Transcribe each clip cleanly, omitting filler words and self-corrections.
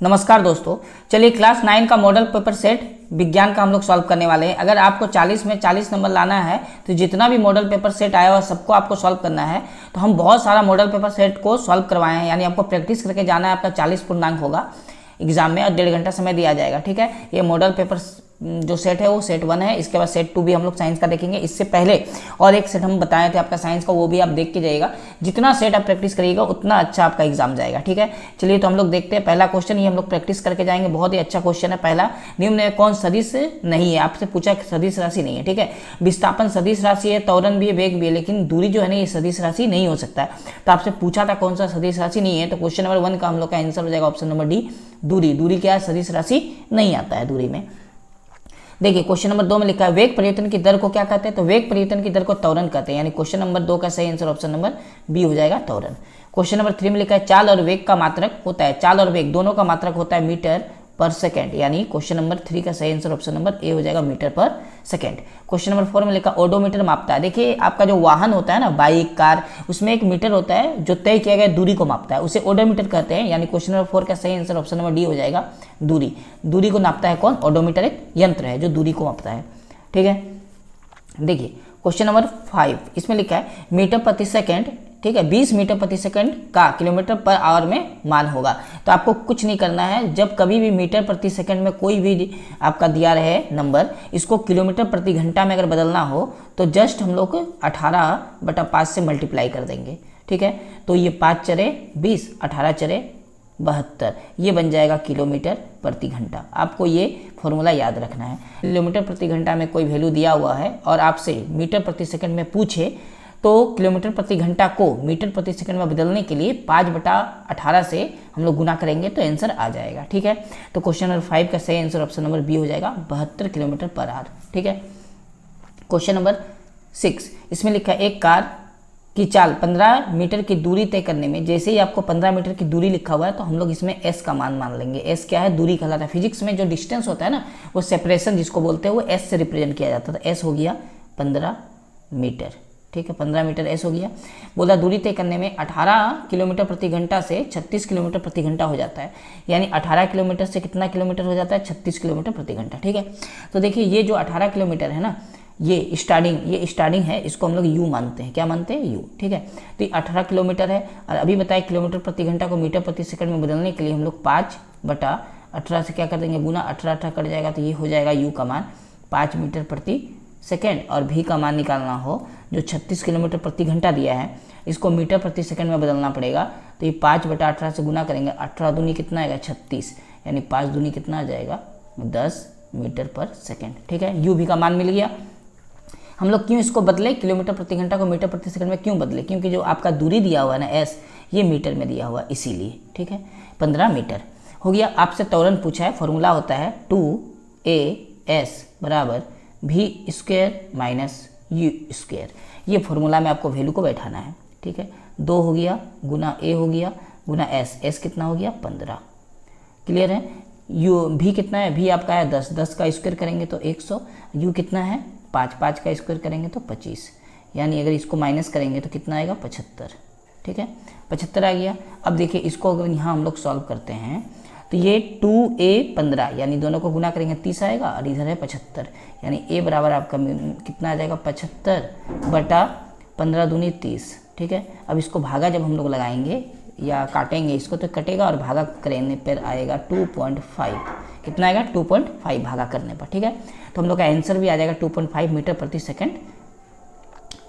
नमस्कार दोस्तों, चलिए क्लास 9 का मॉडल पेपर सेट विज्ञान का हम लोग सॉल्व करने वाले हैं। अगर आपको 40 में 40 नंबर लाना है तो जितना भी मॉडल पेपर सेट आया हुआ सबको आपको सॉल्व करना है। तो हम बहुत सारा मॉडल पेपर सेट को सॉल्व करवाए हैं, यानी आपको प्रैक्टिस करके जाना है। आपका 40 पूर्णांक होगा एग्जाम में और 1.5 घंटा समय दिया जाएगा। ठीक है, ये मॉडल पेपर जो सेट है वो सेट 1 है। इसके बाद सेट 2 भी हम लोग साइंस का देखेंगे। इससे पहले और एक सेट हम बताए थे आपका साइंस का, वो भी आप देख के जाइएगा। जितना सेट आप प्रैक्टिस करिएगा उतना अच्छा आपका एग्जाम जाएगा। ठीक है, चलिए तो हम लोग देखते हैं पहला क्वेश्चन। ये हम लोग प्रैक्टिस करके जाएंगे। बहुत ही अच्छा क्वेश्चन है। पहला, निम्न में कौन सदिश नहीं है? आपसे पूछा सदिश राशि नहीं है। ठीक है, विस्थापन सदिश राशि है, त्वरण भी है, वेग भी है, लेकिन दूरी जो है ना ये सदिश राशि नहीं हो सकता है। तो आपसे पूछा था कौन सा सदिश राशि नहीं है, तो क्वेश्चन नंबर 1 का हम लोग का आंसर हो जाएगा ऑप्शन नंबर डी, दूरी। दूरी क्या है? सदिश राशि नहीं आता है दूरी में। देखिए क्वेश्चन नंबर 2 में लिखा है वेग परिवर्तन की दर को क्या कहते हैं? तो वेग परिवर्तन की दर को त्वरण कहते हैं, यानी क्वेश्चन नंबर 2 का सही आंसर ऑप्शन नंबर बी हो जाएगा, त्वरण। क्वेश्चन नंबर 3 में लिखा है चाल और वेग का मात्रक होता है, चाल और वेग दोनों का मात्रक होता है मीटर पर सेकेंड, यानी क्वेश्चन नंबर 3 का सही आंसर ऑप्शन नंबर ए हो जाएगा, मीटर पर सेकेंड। क्वेश्चन नंबर 4 में लिखा ओडोमीटर मापता है। देखिए आपका जो वाहन होता है ना, बाइक, कार, उसमें एक मीटर होता है जो तय किया गया दूरी को मापता है, उसे ओडोमीटर कहते हैं, यानी क्वेश्चन नंबर 4 का सही आंसर ऑप्शन नंबर डी हो जाएगा, दूरी। दूरी को नापता है कौन? ओडोमीटर एक यंत्र है जो दूरी को मापता है। ठीक है, देखिए क्वेश्चन नंबर 5, इसमें लिखा है मीटर प्रति सेकेंड, ठीक है, 20 मीटर प्रति सेकंड का किलोमीटर पर आवर में मान होगा। तो आपको कुछ नहीं करना है, जब कभी भी मीटर प्रति सेकंड में कोई भी आपका दिया रहे नंबर, इसको किलोमीटर प्रति घंटा में अगर बदलना हो तो जस्ट हम लोग 18/5 से मल्टीप्लाई कर देंगे। ठीक है, तो ये 5 चरे 20, 18 चरे 72, ये बन जाएगा किलोमीटर प्रति घंटा। आपको ये फॉर्मूला याद रखना है। किलोमीटर प्रति घंटा में कोई वैल्यू दिया हुआ है और आपसे मीटर प्रति सेकंड में पूछे तो किलोमीटर प्रति घंटा को मीटर प्रति सेकंड में बदलने के लिए 5/18 से हम लोग गुना करेंगे तो आंसर आ जाएगा। ठीक है, तो क्वेश्चन नंबर 5 का सही आंसर ऑप्शन नंबर बी हो जाएगा, 72 किलोमीटर पर आवर। ठीक है, क्वेश्चन नंबर 6, इसमें लिखा है एक कार की चाल 15 मीटर की दूरी तय करने में, जैसे ही आपको 15 मीटर की दूरी लिखा हुआ है तो हम लोग इसमें एस का मान लेंगे। एस क्या है? दूरी कहलाता है। फिजिक्स में जो डिस्टेंस होता है ना, वो सेपरेशन जिसको बोलते हैं, वो एस से रिप्रेजेंट किया जाता है। तो एस हो गया 15 मीटर। ठीक है, 15 मीटर एस हो गया। बोला दूरी तय करने में 18 किलोमीटर प्रति घंटा से 36 किलोमीटर प्रति घंटा हो जाता है, यानी 18 किलोमीटर से कितना किलोमीटर हो जाता है? 36 किलोमीटर प्रति घंटा। ठीक है, तो देखिए ये जो 18 किलोमीटर है ना, ये स्टार्टिंग है, इसको हम लोग यू मानते हैं। क्या मानते हैं? यू। ठीक है, तो ये 18 किलोमीटर है और अभी बताए किलोमीटर प्रति घंटा को मीटर प्रति सेकंड में बदलने के लिए हम लोग 5/18 से क्या कर देंगे? गुना। 18 कट जाएगा तो ये हो जाएगा यू का मान 5 मीटर प्रति सेकेंड, और भी का मान निकालना हो जो 36 किलोमीटर प्रति घंटा दिया है, इसको मीटर प्रति सेकंड में बदलना पड़ेगा। तो ये 5/18 से गुना करेंगे, 18 दूनी कितना आएगा? 36, यानी 5 दूनी कितना आ जाएगा? 10 मीटर पर सेकेंड। ठीक है, यू भी का मान मिल गया। हम लोग क्यों इसको बदले? किलोमीटर प्रति घंटा को मीटर प्रति सेकंड में क्यों बदले? क्योंकि जो आपका दूरी दिया हुआ है ना एस, ये मीटर में दिया हुआ इसीलिए। ठीक है, 15 मीटर हो गया। आपसे त्वरण पूछा है, फॉर्मूला होता है 2as बराबर v² माइनस यू स्क्वायर। ये फॉर्मूला में आपको वैल्यू को बैठाना है। ठीक है, 2 हो गया गुना a हो गया गुना एस, एस कितना हो गया? 15। क्लियर है? यू भी कितना है? भी आपका है 10, 10 का स्क्वायर करेंगे तो 100, यू कितना है? 5, 5 का स्क्वायर करेंगे तो 25, यानी अगर इसको माइनस करेंगे तो कितना आएगा? 75। ठीक है, 75 आ गया। अब देखिए इसको अगर यहाँ हम लोग सॉल्व करते हैं तो ये 2a 15, यानी दोनों को गुना करेंगे 30 आएगा और इधर है 75, यानी a बराबर आपका कितना आ जाएगा? 75/15 दूनी 30। ठीक है, अब इसको भागा जब हम लोग लगाएंगे या काटेंगे इसको तो कटेगा और भागा करने पर आएगा 2.5। कितना आएगा? 2.5 भागा करने पर। ठीक है, तो हम लोग का आंसर भी आ जाएगा 2.5 मीटर प्रति सेकंड।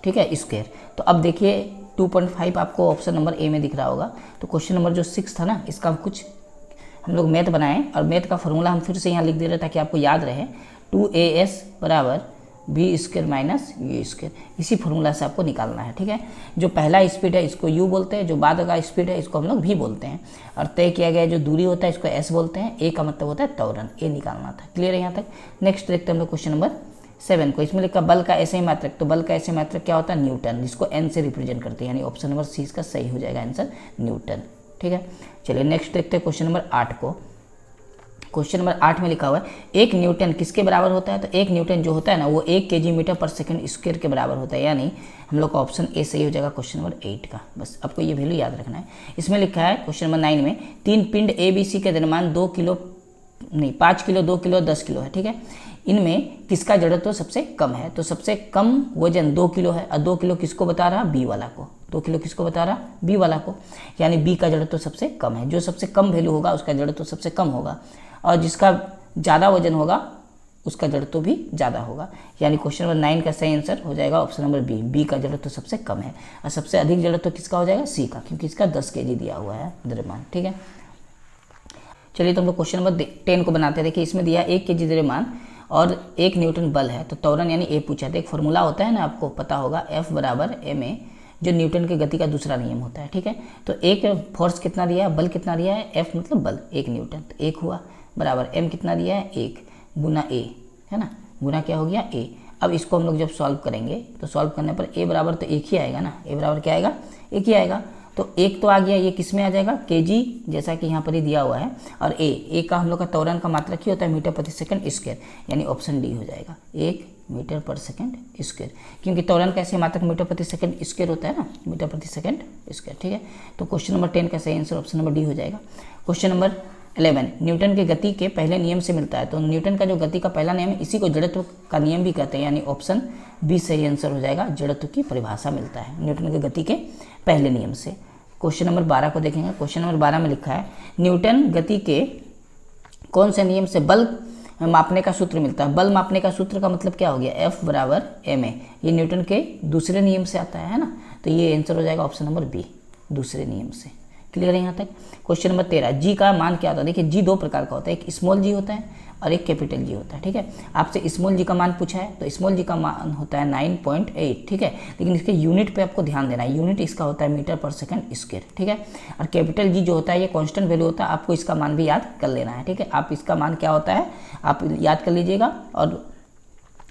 ठीक है, स्क्वायर। तो अब देखिए 2.5 आपको ऑप्शन नंबर ए में दिख रहा होगा। तो क्वेश्चन नंबर जो 6 था ना, इसका कुछ हम लोग मैथ बनाएं और मैथ का फॉर्मूला हम फिर से यहाँ लिख दे रहे हैं ताकि आपको याद रहे। 2as बराबर v² माइनस यू स्क्वायर, इसी फॉर्मूला से आपको निकालना है। ठीक है, जो पहला स्पीड है इसको u बोलते हैं, जो बाद का स्पीड है इसको हम लोग v बोलते हैं, और तय किया गया जो दूरी होता है इसको s बोलते हैं। a का मतलब होता है त्वरण, a निकालना था। क्लियर है यहाँ तक? नेक्स्ट देखते हैं हम लोग क्वेश्चन नंबर 7 को। इसमें लिखा बल का ऐसे मात्रक, तो बल का ऐसे मात्रक क्या होता है? न्यूटन, जिसको n से रिप्रेजेंट करते हैं, यानी ऑप्शन नंबर सी इसका सही हो जाएगा आंसर, न्यूटन। ठीक है, चलिए नेक्स्ट देखते हैं क्वेश्चन नंबर 8 को। क्वेश्चन नंबर 8 में लिखा हुआ है 1 न्यूटन किसके बराबर होता है, तो 1 न्यूटन जो होता है ना वो 1 kg मीटर पर सेकंड स्क्वायर के बराबर होता है, यानी हम लोग का ऑप्शन ए सही हो जाएगा क्वेश्चन नंबर 8 का। बस आपको ये वैल्यू याद रखना है। इसमें लिखा है क्वेश्चन नंबर 9 में 3 पिंड ए बी सी के द्रव्यमान 5 किलो 2 किलो 10 किलो है, ठीक है। इनमें किसका जड़त्व सबसे कम है, तो सबसे कम वजन 2 किलो है, और 2 किलो किसको बता रहा, बी वाला को। 2 किलो किसको बता रहा, बी वाला को, यानी बी का जड़त्व सबसे कम है। जो सबसे कम वैल्यू होगा उसका जड़त्व सबसे कम होगा, और जिसका ज़्यादा वजन होगा उसका जड़त्व भी ज़्यादा होगा, यानी क्वेश्चन नंबर 9 का सही आंसर हो जाएगा ऑप्शन नंबर बी। बी का जड़त्व सबसे कम है, और सबसे अधिक जड़त्व किसका हो जाएगा, सी का, क्योंकि इसका 10 kg दिया हुआ है द्रव्यमान, ठीक है। चलिए तो हम लोग क्वेश्चन नंबर 10 को बनाते हैं। देखिए इसमें दिया 1 kg द्रव्यमान और 1 न्यूटन बल है, तो त्वरण यानी ए पूछा था। एक फॉर्मूला होता है ना, आपको पता होगा, F बराबर ma, जो न्यूटन की गति का दूसरा नियम होता है, ठीक है। तो एक फोर्स कितना दिया है, बल कितना दिया है, F मतलब बल 1 न्यूटन, तो 1 हुआ, बराबर m कितना दिया है, 1 गुना a, है ना, गुना क्या हो गया a। अब इसको हम लोग जब सॉल्व करेंगे तो सॉल्व करने पर a बराबर तो 1 ही आएगा ना, a बराबर क्या आएगा, 1 ही आएगा। तो 1 तो आ गया, ये किस में आ जाएगा, kg, जैसा कि यहाँ पर ही दिया हुआ है, और a का हम लोग का त्वरण का मात्रक ही होता है मीटर प्रति सेकंड स्क्वायर, यानी ऑप्शन डी हो जाएगा 1 मीटर पर सेकंड स्क्वायर, क्योंकि त्वरण कैसे मात्रक मीटर प्रति सेकंड स्क्वायर होता है ना, मीटर प्रति सेकंड स्क्वायर, ठीक है। तो क्वेश्चन नंबर 10 का सही आंसर ऑप्शन नंबर डी हो जाएगा। क्वेश्चन नंबर 11 न्यूटन के गति के पहले नियम से मिलता है, तो न्यूटन का जो गति का पहला नियम है इसी को जड़त्व का नियम भी कहते हैं, यानी ऑप्शन बी सही आंसर हो जाएगा। जड़त्व की परिभाषा मिलता है न्यूटन के गति के पहले नियम से। क्वेश्चन नंबर 12 को देखेंगे। क्वेश्चन नंबर 12 में लिखा है न्यूटन गति के कौन से नियम से बल मापने का सूत्र मिलता है। बल मापने का सूत्र का मतलब क्या हो गया, F बराबर ma, ये न्यूटन के दूसरे नियम से आता है ना, तो ये आंसर हो जाएगा ऑप्शन नंबर बी, दूसरे नियम से। क्लियर है यहाँ तक। क्वेश्चन नंबर 13 जी का मान क्या होता है। देखिए जी 2 प्रकार का होता है, एक स्मॉल जी होता है और एक कैपिटल जी होता है, ठीक है। आपसे स्मॉल जी का मान पूछा है, तो स्मॉल जी का मान होता है 9.8, ठीक है, लेकिन इसके यूनिट पे आपको ध्यान देना है, यूनिट इसका होता है मीटर पर सेकंड स्क्वायर, ठीक है। और कैपिटल जी जो होता है ये कांस्टेंट वैल्यू होता है, आपको इसका मान भी याद कर लेना है, ठीक है। आप इसका मान क्या होता है आप याद कर लीजिएगा। और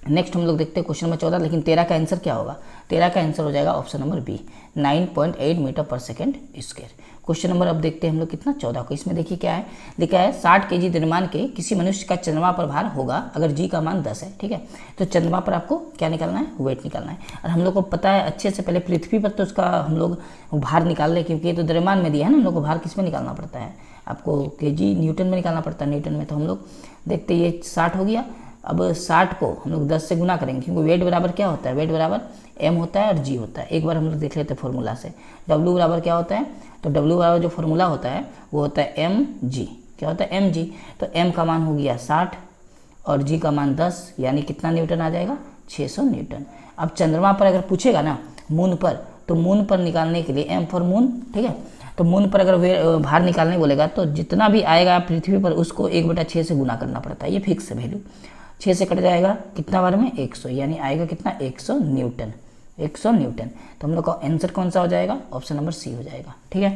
नेक्स्ट हम लोग देखते हैं क्वेश्चन नंबर 14, लेकिन 13 का आंसर क्या होगा, 13 का आंसर हो जाएगा ऑप्शन नंबर बी, 9.8 मीटर पर सेकंड स्क्वायर। क्वेश्चन नंबर अब देखते हैं हम लोग कितना 14 को। इसमें देखिए क्या है लिखा है 60 kg द्रव्यमान के किसी मनुष्य का चंद्रमा पर भार होगा अगर जी का मान 10 है, ठीक है। तो चंद्रमा पर आपको क्या निकालना है, वेट निकालना है। और हम लोग को पता है अच्छे से, पहले पृथ्वी पर तो उसका हम लोग भार निकाल लें, क्योंकि ये तो द्रव्यमान में दिया है ना, हम लोग को भार किस में निकालना पड़ता है, आपको kg न्यूटन में निकालना पड़ता है, न्यूटन में। तो हम लोग देखते ये 60 हो गया। अब 60 को हम लोग 10 से गुना करेंगे, क्योंकि वेट बराबर क्या होता है, वेट बराबर m होता है और g होता है। एक बार हम लोग देख लेते हैं फॉर्मूला से, w बराबर क्या होता है, तो w बराबर जो फॉर्मूला होता है वो होता है mg, क्या होता है mg। तो m का मान हो गया 60 और g का मान 10, यानी कितना न्यूटन आ जाएगा, 600 न्यूटन। अब चंद्रमा पर अगर पूछेगा ना मून पर, तो मून पर निकालने के लिए m फॉर मून, ठीक है। तो मून पर अगर भार निकालने बोलेगा तो जितना भी आएगा पृथ्वी पर उसको 1/6 से गुना करना पड़ता है, ये फिक्स है वैल्यू। 6 से कट जाएगा कितना बार में, 100, यानी आएगा कितना, 100 न्यूटन, 100 न्यूटन। तो हम लोग का आंसर कौन सा हो जाएगा, ऑप्शन नंबर सी हो जाएगा, ठीक है।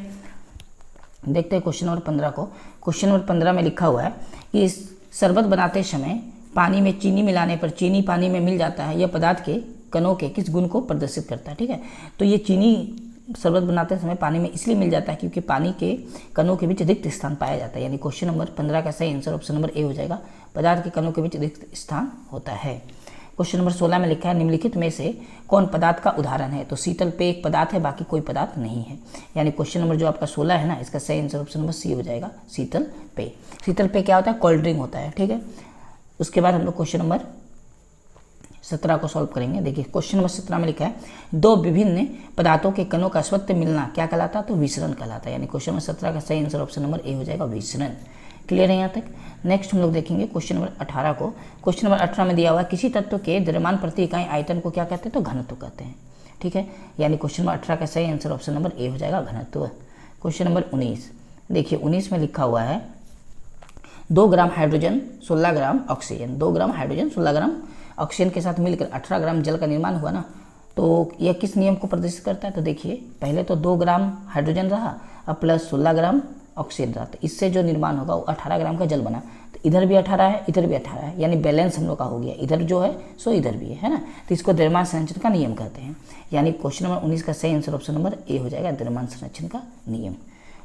देखते हैं क्वेश्चन नंबर 15 को। क्वेश्चन नंबर 15 में लिखा हुआ है कि शरबत बनाते समय पानी में चीनी मिलाने पर चीनी पानी में मिल जाता है, यह पदार्थ के कणों के किस गुण को प्रदर्शित करता है, ठीक है। तो ये चीनी शरबत बनाते समय पानी में इसलिए मिल जाता है क्योंकि पानी के कणों के बीच रिक्त स्थान पाया जाता है, यानी क्वेश्चन नंबर 15 का सही आंसर ऑप्शन नंबर ए हो जाएगा, पदार्थ के कणों के बीच रिक्त स्थान होता है। क्वेश्चन नंबर 16 में लिखा है निम्नलिखित में से कौन पदार्थ का उदाहरण है, तो शीतल पेय एक पदार्थ है, बाकी कोई पदार्थ नहीं है, यानी क्वेश्चन नंबर जो आपका 16 है ना, इसका सही आंसर ऑप्शन नंबर सी हो जाएगा, शीतल पेय। शीतल पेय क्या होता है, कोल्ड ड्रिंक होता है, ठीक है। उसके बाद हम लोग क्वेश्चन नंबर 17 को सॉल्व करेंगे। देखिए क्वेश्चन नंबर 17 में लिखा है दो विभिन्न पदार्थों के कणों का स्वतः मिलना क्या कहलाता है, तो विसरण कहलाता है, यानी क्वेश्चन नंबर 17 का सही आंसर ऑप्शन नंबर ए हो जाएगा, विसरण। क्लियर है यहाँ तक। नेक्स्ट हम लोग देखेंगे क्वेश्चन नंबर 18 को। क्वेश्चन नंबर 18 में दिया हुआ है किसी तत्व के द्रव्यमान प्रति इकाई आयतन को क्या कहते हैं, तो घनत्व कहते हैं, ठीक है, यानी क्वेश्चन नंबर 18 का सही आंसर ऑप्शन नंबर ए हो जाएगा, घनत्व। क्वेश्चन नंबर 19 देखिए 19 में लिखा हुआ है 2 gram hydrogen 16 gram oxygen, 2 gram hydrogen 16 gram oxygen के साथ मिलकर 18 ग्राम जल का निर्माण हुआ ना, तो यह किस नियम को प्रदर्शित करता है, तो देखिए पहले तो 2 ग्राम हाइड्रोजन रहा और प्लस 16 ग्राम ऑक्सीजन रहा, तो इससे जो निर्माण होगा वो 18 ग्राम का जल बना, तो इधर भी 18 है इधर भी 18 है, यानी बैलेंस हम लोग का हो गया, इधर जो है सो इधर भी है ना, तो इसको द्रव्यमान संरक्षण का नियम कहते हैं, यानी क्वेश्चन नंबर 19 का सही आंसर ऑप्शन नंबर ए हो जाएगा, द्रव्यमान संरक्षण का नियम।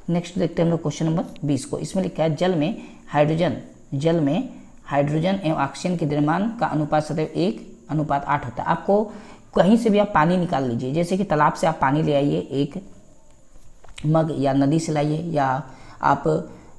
नेक्स्ट देखते हैं हम लोग क्वेश्चन नंबर 20 को। इसमें लिखा है जल में हाइड्रोजन जल में हाइड्रोजन एवं ऑक्सीजन के द्रव्यमान का अनुपात सदैव 1:8 होता है। आपको कहीं से भी आप पानी निकाल लीजिए, जैसे कि तालाब से आप पानी ले आइए एक मग, या नदी से लाइए, या आप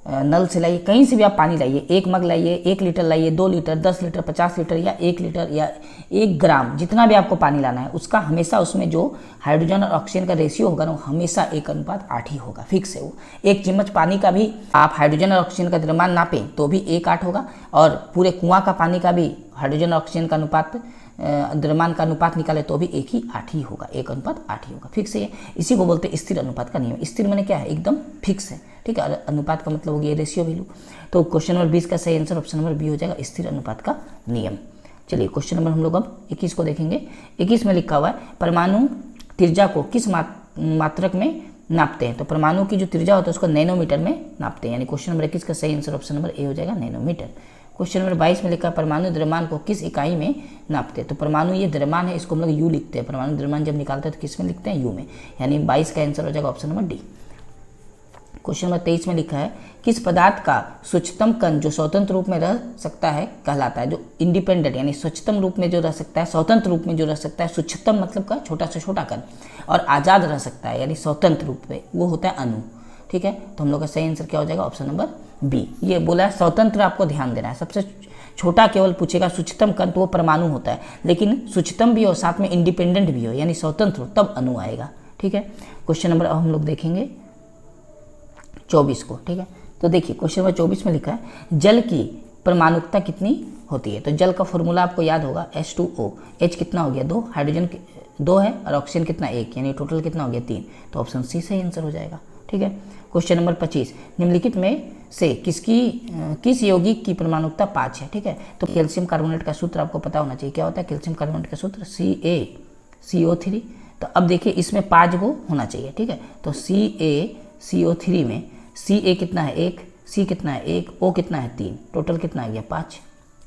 नल से लाइए, कहीं से भी आप पानी लाइए, एक मग लाइए, 1 लीटर लाइए, 2 लीटर, 10 लीटर, 50 लीटर, या 1 लीटर, या 1 ग्राम, जितना भी आपको पानी लाना है, उसका हमेशा उसमें जो हाइड्रोजन और ऑक्सीजन का रेशियो होगा ना, वो हमेशा 1:8 ही होगा, फिक्स है वो। 1 चम्मच पानी का भी आप हाइड्रोजन और ऑक्सीजन का द्रव्यमान नापें तो भी 1:8 होगा, और पूरे कुआं का पानी का भी हाइड्रोजन और ऑक्सीजन का अनुपात, द्रव्यमान का अनुपात निकाले तो भी 1:8 ही होगा, 1:8 ही होगा, फिक्स है। इसी को बोलते हैं स्थिर अनुपात का नियम। स्थिर माने क्या है, एकदम फिक्स है, ठीक है। अनुपात का मतलब हो गया रेशियो वैल्यू। तो क्वेश्चन नंबर 20 का सही आंसर ऑप्शन नंबर बी हो जाएगा, स्थिर अनुपात का नियम। चलिए क्वेश्चन नंबर हम लोग अब 21 को देखेंगे। 21 में लिखा हुआ है परमाणु त्रिज्या को किस मात्रक में नापते हैं। तो परमाणु की जो त्रिज्या होता है उसको नैनोमीटर में नापते हैं, यानी क्वेश्चन नंबर 21 का सही आंसर ऑप्शन नंबर ए हो जाएगा, नैनोमीटर। क्वेश्चन नंबर 22 में लिखा है परमाणु द्रव्यमान को किस इकाई में नापते हैं। तो परमाणु ये द्रव्यमान है, इसको हम लोग यू लिखते हैं। परमाणु द्रव्यमान जब निकालते हैं तो किस में लिखते हैं, यू में, यानी 22 का आंसर हो जाएगा option number D. Question number 23 में लिखा है किस पदार्थ का सूक्ष्मतम कण जो स्वतंत्र रूप में रह सकता है कहलाता है। जो इंडिपेंडेंट यानी सूक्ष्मतम रूप में जो रह सकता है, स्वतंत्र रूप में जो रह सकता है, सूक्ष्मतम मतलब का छोटा से छोटा कण, और आज़ाद रह सकता है यानी स्वतंत्र रूप में, वो होता है अणु, ठीक है। तो हम लोग का सही आंसर क्या हो जाएगा, ऑप्शन नंबर बी। ये बोला है स्वतंत्र, आपको ध्यान देना है। सबसे छोटा केवल पूछेगा सूक्ष्मतम कण, तो वो परमाणु होता है, लेकिन सूक्ष्मतम भी हो साथ में इंडिपेंडेंट भी हो यानी स्वतंत्र हो, तब अणु आएगा, ठीक है। क्वेश्चन नंबर अब हम लोग देखेंगे 24 को, ठीक है। तो देखिए क्वेश्चन नंबर 24 में लिखा है जल की परमाणुकता कितनी होती है। तो जल का फॉर्मूला आपको याद होगा H2O। H कितना हो गया 2, हाइड्रोजन 2 है, और ऑक्सीजन कितना 1, यानी टोटल कितना हो गया 3। तो ऑप्शन सी सही आंसर हो जाएगा, ठीक है। क्वेश्चन नंबर 25 निम्नलिखित में से किस यौगिक की परमाणुकता 5 है, ठीक है। तो कैल्शियम कार्बोनेट का सूत्र आपको पता होना चाहिए, क्या होता है कैल्शियम कार्बोनेट का सूत्र, CaCO3। तो अब देखिए इसमें 5 गो होना चाहिए, ठीक है। तो CaCO3 में Ca कितना है 1, C कितना है 1, O कितना है 3, टोटल कितना आ गया 5,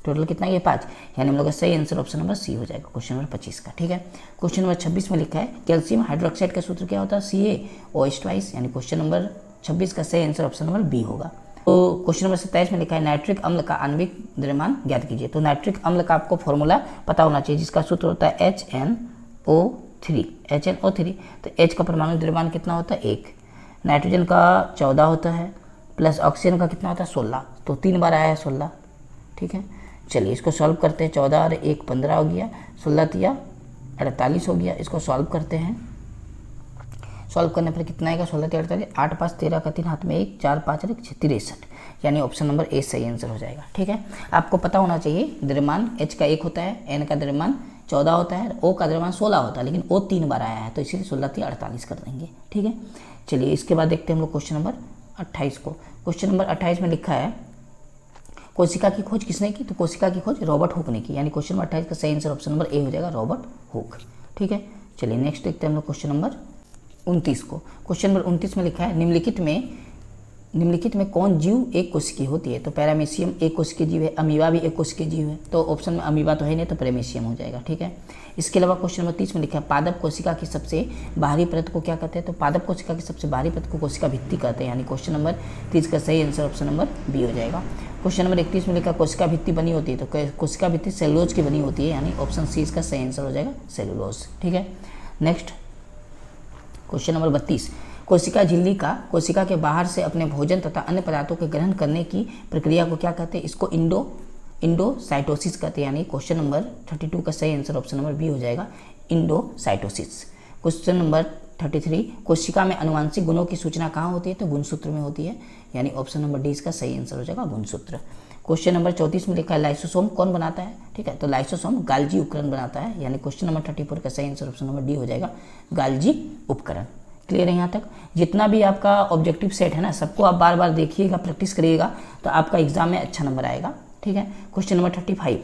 टोटल कितना आ गया 5, यानी हम लोग का सही आंसर ऑप्शन नंबर सी हो जाएगा क्वेश्चन नंबर 25 का, ठीक है। क्वेश्चन नंबर 26 में लिखा है कैल्शियम हाइड्रोक्साइड का सूत्र क्या होता है, CaOH2, यानी क्वेश्चन नंबर 26 का सही आंसर ऑप्शन नंबर बी होगा। तो क्वेश्चन नंबर 27 में लिखा है नाइट्रिक अम्ल का आणविक द्रव्यमान ज्ञात कीजिए। तो नाइट्रिक अम्ल का आपको फॉर्मूला पता होना चाहिए, जिसका सूत्र होता है HNO3। तो H का परमाणु द्रव्यमान कितना होता है 1, नाइट्रोजन का 14 होता है, प्लस ऑक्सीजन का कितना होता है 16, तो 3 बार आया है 16, ठीक है। चलिए इसको सॉल्व करते हैं, 14 और 1 15 हो गया, 16 तिया 48 हो गया। इसको सॉल्व करते हैं, सॉल्व करने पर कितना आएगा 16 तिया 48, 8 5 13 का 3 हाथ में 1, 4 5 और 1 63, यानी ऑप्शन नंबर ए सही आंसर हो जाएगा, ठीक है। आपको पता होना चाहिए द्रव्यमान H का 1 होता है, N का द्रव्यमान 14 होता है, O का द्रव्यमान 16 होता है, लेकिन O 3 बार आया है, तो इसीलिए 16 तिया 48 कर देंगे, ठीक है। चलिए इसके बाद देखते हैं हम लोग क्वेश्चन नंबर 28 को। क्वेश्चन नंबर 28 में लिखा है कोशिका की खोज किसने की। तो कोशिका की खोज रॉबर्ट हुक ने की, यानी क्वेश्चन नंबर 28 का सही आंसर ऑप्शन नंबर ए हो जाएगा, रॉबर्ट हुक, ठीक है। चलिए नेक्स्ट देखते हैं हम लोग क्वेश्चन नंबर 29 को। क्वेश्चन नंबर 29 में लिखा है निम्नलिखित में कौन जीव एक कोशिकीय होती है। तो पैरामीशियम एक कोशिकीय जीव है, अमीबा भी एक कोशिकीय जीव है, तो ऑप्शन में अमीबा तो है नहीं, तो पैरामीशियम हो जाएगा, ठीक है। इसके अलावा क्वेश्चन नंबर 30 में लिखा है पादप कोशिका की सबसे बाहरी परत को क्या कहते हैं। तो पादप कोशिका की सबसे बाहरी परत को कोशिका भित्ति कहते हैं, यानी क्वेश्चन नंबर 30 का सही आंसर ऑप्शन नंबर बी हो जाएगा। क्वेश्चन नंबर 31 में लिखा कोशिका भित्ति बनी होती है। तो कोशिका भित्ति सेलुलोज की बनी होती है, यानी ऑप्शन सी इसका सही आंसर हो जाएगा, सेलुलोज, ठीक है। नेक्स्ट क्वेश्चन नंबर 32 कोशिका झिल्ली का कोशिका के बाहर से अपने भोजन तथा अन्य पदार्थों के ग्रहण करने की प्रक्रिया को क्या कहते हैं। इसको इंडोसाइटोसिस कहते हैं, यानी क्वेश्चन नंबर 32 का सही आंसर ऑप्शन नंबर बी हो जाएगा, इंडोसाइटोसिस। क्वेश्चन नंबर 33 कोशिका में अनुवांशिक गुणों की सूचना कहाँ होती है। तो गुणसूत्र में होती है, यानी ऑप्शन नंबर डी इसका सही आंसर हो जाएगा, गुणसूत्र। क्वेश्चन नंबर 34 में लिखा है लाइसोसोम कौन बनाता है, ठीक है। तो लाइसोसोम गाल्जी उपकरण बनाता है, यानी क्वेश्चन नंबर 34 का सही आंसर ऑप्शन नंबर डी हो जाएगा, गाल्जी उपकरण। क्लियर है यहाँ तक। जितना भी आपका ऑब्जेक्टिव सेट है ना, सबको आप बार बार देखिएगा, प्रैक्टिस करिएगा, तो आपका एग्जाम में अच्छा नंबर आएगा, ठीक है। क्वेश्चन नंबर 35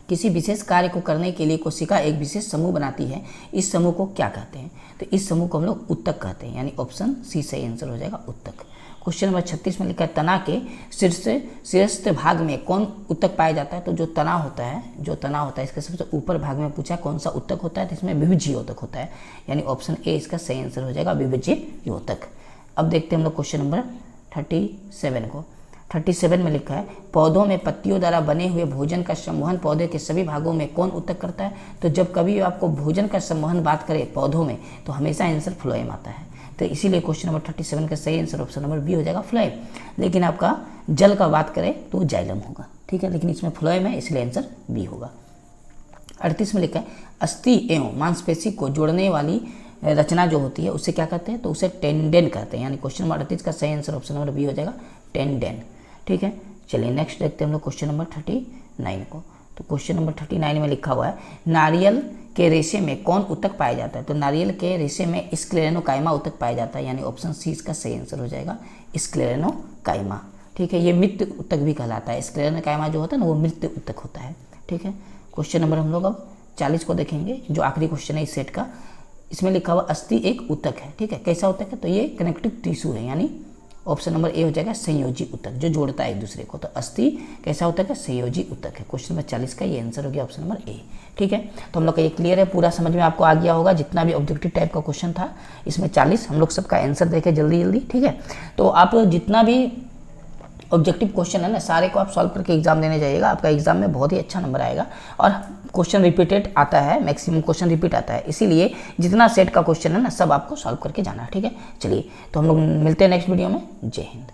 किसी विशेष कार्य को करने के लिए कोशिका एक विशेष समूह बनाती है, इस समूह को क्या कहते हैं। तो इस समूह को हम लोग उत्तक कहते हैं, यानी ऑप्शन सी सही आंसर हो जाएगा, उत्तक। क्वेश्चन नंबर 36 में लिखा है तना के शीर्ष भाग में कौन उत्तक पाया जाता है। तो जो तना होता है इसके सबसे ऊपर भाग में पूछा कौन सा उत्तक होता है, तो इसमें विभज्य योतक होता है, यानी ऑप्शन ए इसका सही आंसर हो जाएगा, विभज्य योतक। अब देखते हैं हम लोग क्वेश्चन नंबर 37 को। 37 में लिखा है पौधों में पत्तियों द्वारा बने हुए भोजन का संवहन पौधे के सभी भागों में कौन ऊतक करता है। तो जब कभी आपको भोजन का संवहन बात करें पौधों में तो हमेशा आंसर फ्लोएम आता है। तो इसीलिए क्वेश्चन नंबर 37 का सही आंसर ऑप्शन नंबर बी हो जाएगा फ्लोएम। लेकिन आपका जल का बात करें तो जाइलम होगा, ठीक है, लेकिन इसमें फ्लोएम है इसलिए आंसर बी होगा। 38 में लिखा है अस्थि एवं मांसपेशी को जोड़ने वाली रचना जो होती है उससे क्या कहते हैं, तो उसे टेंडेन कहते हैं। यानी क्वेश्चन नंबर 38 का सही आंसर ऑप्शन नंबर बी हो जाएगा टेंडेन, ठीक है। चलिए नेक्स्ट देखते हैं हम लोग क्वेश्चन नंबर 39 को। तो क्वेश्चन नंबर 39 में लिखा हुआ है नारियल के रेशे में कौन ऊतक पाया जाता है। तो नारियल के रेशे में स्क्लेरेनोकाइमा ऊतक पाया जाता है, यानी ऑप्शन सी इसका सही आंसर हो जाएगा स्क्लेरेनोकाइमा, ठीक है। ये मृत ऊतक भी कहलाता है, स्क्लेरेनोकाइमा जो होता है ना वो मृत ऊतक होता है, ठीक है। क्वेश्चन नंबर हम लोग अब 40 को देखेंगे, जो आखिरी क्वेश्चन है इस सेट का। इसमें लिखा हुआ अस्थि एक ऊतक है, ठीक है। कैसा ऊतक है, तो ये कनेक्टिव टिश्यू है, यानी ऑप्शन नंबर ए हो जाएगा संयोजी ऊतक, जो जोड़ता है एक दूसरे को। तो अस्थि कैसा ऊतक है, संयोजी ऊतक है। क्वेश्चन नंबर 40 का ये आंसर हो गया ऑप्शन नंबर ए, ठीक है। तो हम लोग का ये क्लियर है, पूरा समझ में आपको आ गया होगा। जितना भी ऑब्जेक्टिव टाइप का क्वेश्चन था इसमें 40 हम लोग सबका आंसर देखे जल्दी जल्दी, ठीक है। तो आप जितना भी ऑब्जेक्टिव क्वेश्चन है ना सारे को आप सॉल्व करके एग्जाम देने जाइएगा, आपका एग्जाम में बहुत ही अच्छा नंबर आएगा। और क्वेश्चन रिपीटेड आता है, मैक्सिमम क्वेश्चन रिपीट आता है, इसीलिए जितना सेट का क्वेश्चन है ना सब आपको सॉल्व करके जाना है, ठीक है। चलिए तो हम लोग मिलते हैं नेक्स्ट वीडियो में। जय हिंद।